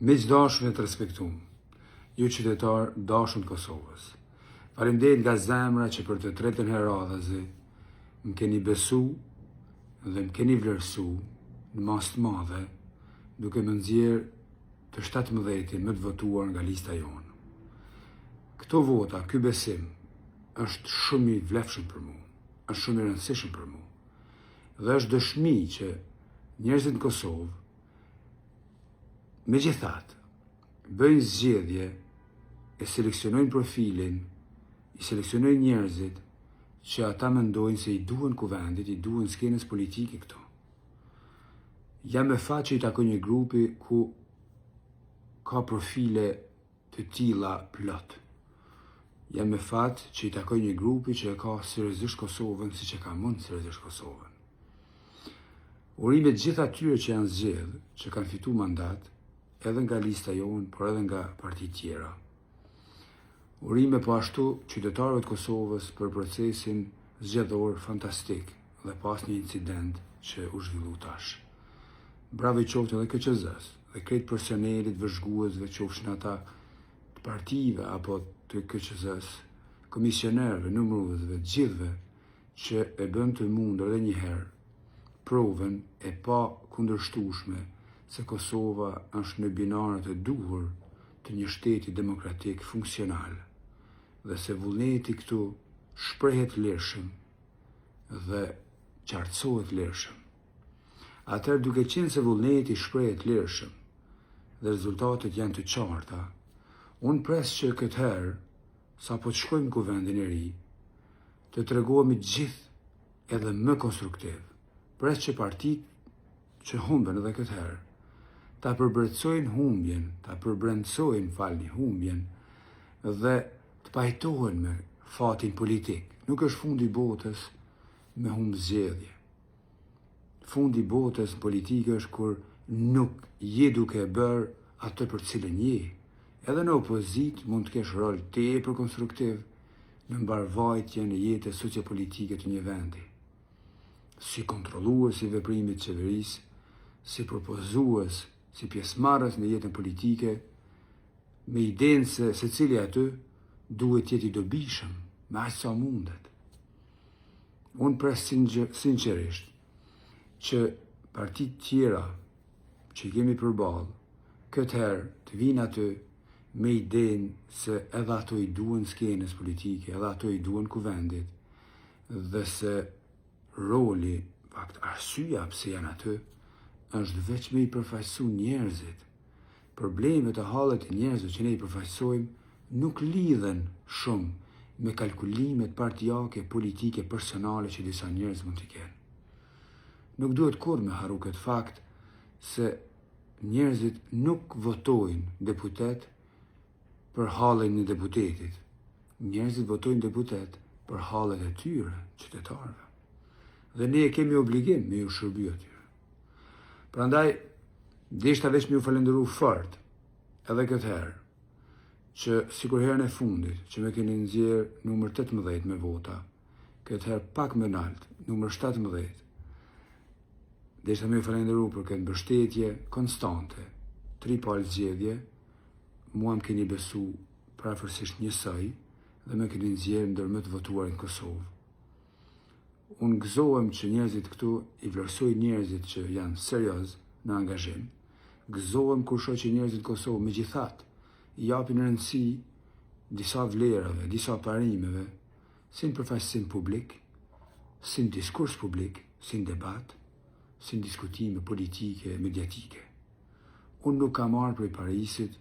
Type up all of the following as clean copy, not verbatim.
Miqdashun e të respektum, ju qytetar dashun të Kosovës. Faleminderit nga zemra që për të tretën herë radhëzi më keni besu dhe më keni vlerësu në mas të madhe duke më nxjerrë të 17 më të votuar nga lista jonë. Këto vota, ky besim, është shumë i vlefshëm për mu, është shumë i rëndësishëm për mu, dhe është dëshmi që njerëzit në Kosovë, megjithatë, bëjnë zgjedhje, e seleksionojnë profilin, i seleksionojnë njerëzit që ata mendojnë se i duhen kuvendit, i duhen skenës politike këto. Jam me fat që i takoj një grupi ku ka profile të tilla plot. Jam me fat që i takoj një grupi që e ka seriozisht Kosovën si që ka mund seriozisht Kosovën. Urimet gjithë atyre që janë zgjedh, që kanë fitu mandat, edhe nga lista jonë, por edhe nga partit tjera. Urime po ashtu qytetarëve të Kosovës për procesin zgjedhor fantastik dhe pas një incident që u zhvillu tash. Bravo i qoftë edhe KQZ-s dhe krejt personelit vëzhguesve qofshin ata të partive apo të KQZ-s, komisionerëve, numëruesve, gjithve që e bën të mundur edhe një herë provën e pa kundërshtueshme se Kosova është në binarët e duhur të një shteti demokratik funksional dhe se vullneti këtu shprehet lirshëm dhe qartësohet lirshëm. Atëherë duke qenë se vullneti shprehet lirshëm dhe rezultatet janë të qarta, unë pres që këtë herë, sa po të shkojmë në kuvendin e ri, të tregohemi gjithë edhe më konstruktiv. Pres që partit që humben edhe këtë herë, ta përbërcojnë humbjen, ta përbrendsojnë humbjen dhe të pajtohen me fatin politik. Nuk është fundi botës me humbë zgjedhje. Fundi botës politikë është kur nuk je duke bërë atë për cilën je. Edhe në opozit mund të kesh rol tepër konstruktiv në mbarvajtjen e jetës sociopolitike të një vendi. Si kontrollues i veprimit qeverisë, si propozues, si pjesëmarrës në jetën politike, me idenë se secili aty duhet jetë i dobishëm, me aq sa mundet. Unë pres sinqerisht që partitë tjera që kemi përballë, këtë herë të vinë aty me idenë se edhe ato i duhen skenës politike, edhe ato i duhen kuvendit, dhe se roli, arsyeja pse janë aty, është veç me i përfaqësu njerëzit. Problemet e hallet e njerëzve që ne i përfaqësojmë nuk lidhen shumë me kalkulimet partijake, politike, personale që disa njerëz mund t'i kenë. Nuk duhet kur me harru këtë fakt se njerëzit nuk votojnë deputet për hallen e deputetit. Njerëzit votojnë deputet për hallet e tyre, qytetarëve. Dhe ne kemi obligim me ju shërby atyre. Prandaj, deshta veç me ju falenderu fort, edhe këtë herë, që sikur herën e fundit, që me keni nxjerrë numër 18 me vota, këtë herë pak më nalt, numër 17, deshta me ju falenderu për këtë mbështetje konstante, 3 palë zgjedhje, mua më keni besu prafërsisht njësoj, dhe me keni nxjerrë ndër më të votuar në Kosovë. Unë gëzohem që njerëzit këtu i vlerësoj njerëzit që janë serioz në angazhim. Gëzohem kur shoh që njerëzit në Kosovë megjithatë i japin rëndësi disa vlerave, disa parimeve, si në përfaqësim publik, si në diskurs publik, si në debat, si në diskutime politike, mediatike. Unë nuk kam marrë prej Parisit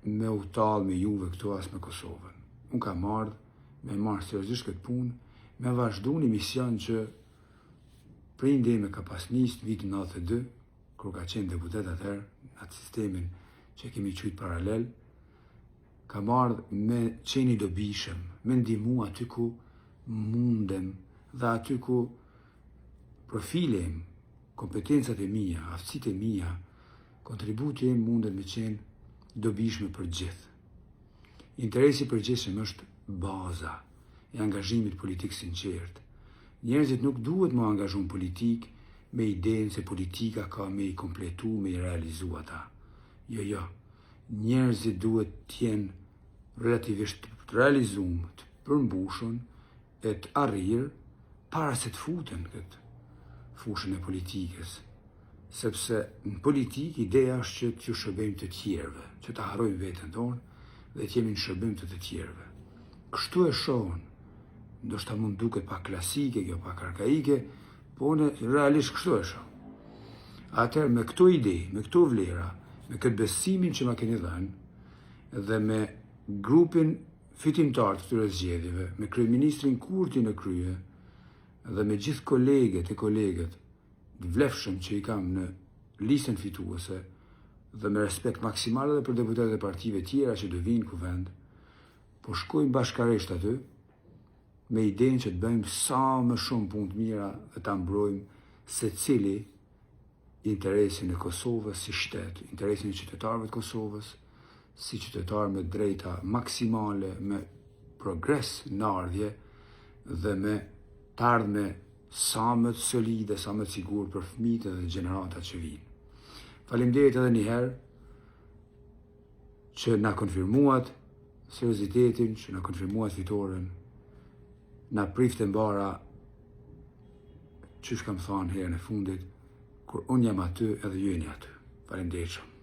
me u tallë me juve këtu as me Kosovën. Unë kam marrë me marrë seriozisht këtë punë, me vazhdu një mision që prindi me ka pas nisë vitin 92, kur ka qenë deputet atëherë, në atë sistemin që kemi qujtë paralel, ka marrë me qeni dobishëm, me ndihmu aty ku mundem dhe aty ku profilim, kompetencat e mia, aftësitë e mia, kontributi im mundet me qenë dobishme për gjithë. Interesi përgjithshëm është baza e angazhimit politik sinqert. Njerëzit nuk duhet më angazhu në politik me idenë se politika ka me i kompletu, me i realizu ata. Jo. Njerëzit duhet t'jenë relativisht të realizum, të përmbushun e të arrirë para se të futen këtë fushën e politikës. Sepse në politikë ideja është që t'ju shërbejmë të tjerëve, që të harrojmë veten tonë dhe t'jemi në shërbim të tjerëve. Kështu e shohën, ndoshta mund duket pak klasike, kjo pak arkaike, po në realisht kështu e shohën. Atëherë me këto ide, me këto vlera, me këtë besimin që ma keni dhënë dhe me grupin fitimtar të këtyre zgjedhjeve, me kryeministrin Kurti në krye dhe me gjithë kolegët e kolegët të vlefshëm që i kam në listën fituese dhe me respekt maksimal edhe për deputetët e partive tjera që do vinë kuvend, po shkojmë bashkarisht aty me idenë që të bëjmë sa më shumë punë të mira dhe ta mbrojmë secili interesin e Kosovës si shtet, interesin e qytetarëve të Kosovës, si qytetarë me drejta maksimale, me progres në ardhje dhe me të ardhme sa më të solide, sa më të sigur për fëmijët dhe gjeneratat që vinë. Faleminderit edhe një herë që na konfirmuat seriozitetin, që na konfirmuat fitoren, na prifte mbara, çish kam thënë herën e fundit, kur unë jam aty edhe ju jeni aty. Faleminderit shumë.